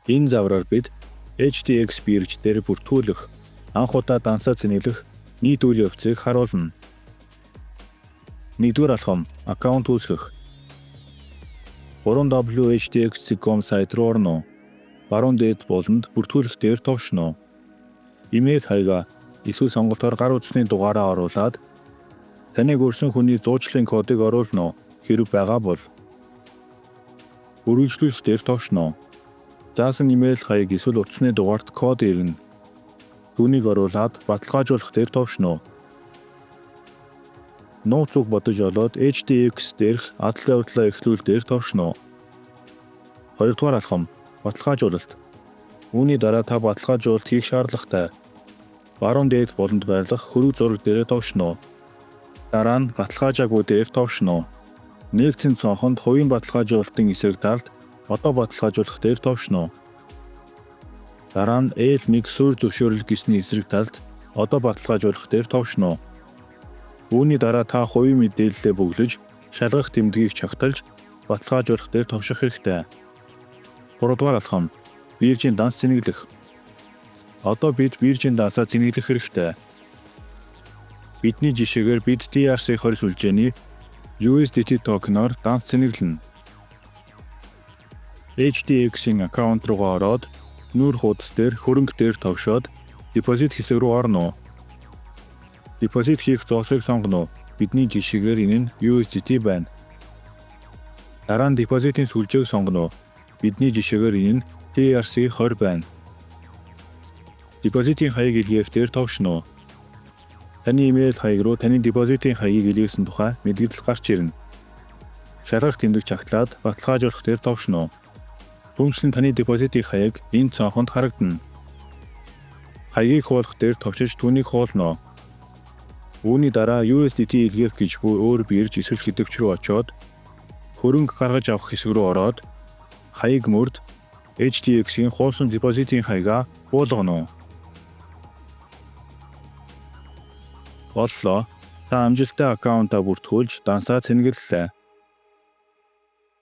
Энэ завраар бид HTX бирж дээр бүртгүүлэх, анх удаа дансаа цэнэглэх нийт үйл явцыг харуулна. 1-р алхам аккаунт үүсгэх. 3w.htx.com сайт руу орно. Баруун дээд болонд бүртгүүлэх дээр товшно. Имэйл хаягаа эсвэл сонголтоор гар утасны дугаараа оруулаад таныг өрсөн хүний зуучлалын кодыг оруулно хэрэг байгаа бол. Үргэлжлүүлэх дээр товшно. Заасан имэйл хаяг эсвэл утасны дугаарт код ирнэ. Түүнийг оруулаад баталгаажуулах дээр товшно. Нууц үг бодож олоод HTX дээрх адлын явдлаа эхлүүл дээр товшно. 2-р алхам баталгаажуулалт. Үүний дараа та баталгаажуулалт хийх шаардлагатай. Баруун дээд болонд байлгах хөрөг зураг дээрээ товшно. Дараа нь баталгаажаагүй дээр товшно. Нээлтийн цонхонд хувийн баталгаажуулалтын эсрэг талд одоо баталгаажуулах дээр товшно. Дараа нь L1 суурь зөвшөөрөл гэсний эсрэг талд одоо баталгаажуулах дээр товшно. Үүний дараа та хувийн мэдээлэлээ бөглөж, шалгах тэмдгийг чагталж, баталгаажуулах дээр товших хэрэгтэй. 3-р алхам биржийн данс цэнэглэх. Одоо бид биржийн дансаа цэнэглэх хэрэгтэй. Бидний жишээгээр бид TRC-20 сүлжээний USDT токеноор данс цэнэглэнэ. HTX-ийн аккаунт руугаа ороод нүүр хуудас дээр хөрөнгө дээр товшоод депозит хэсэг рүү орно. Депозит хийх зоосыг сонгоно. Бидний жишээгээр энэ нь USDT байна. Дараа нь депозитын сүлжээг сонгоно. Бидний жишээгээр энэ нь TRC-20 байна. Депозитын хаяг илгээх дээр товшно. Таны имэйл хаяг руу таны депозитын хаягийг илгээсэн тухай мэдээлэл гарч ирнэ. Шалгах тэмдэг чагтлаад баталгаажуулах дээр товшно. Түүнчлэн таны депозитын хаяг энэ цонхонд харагдана. Хаягийг хуулах дээр товчиж түүнийг хуулно. Үүний дараа USDT илгээх гэж буй өөр бирж эсвэл хэдвч рүү очоод хөрөнгө гаргаж авах хэсэг рүү ороод хаяг мөрд HTX-ийн хуулсан депозитын хаягаа буулгано. Боллоо. Та амжилттай аккаунтаа бүртгүүлж дансаа цэнэглэлээ.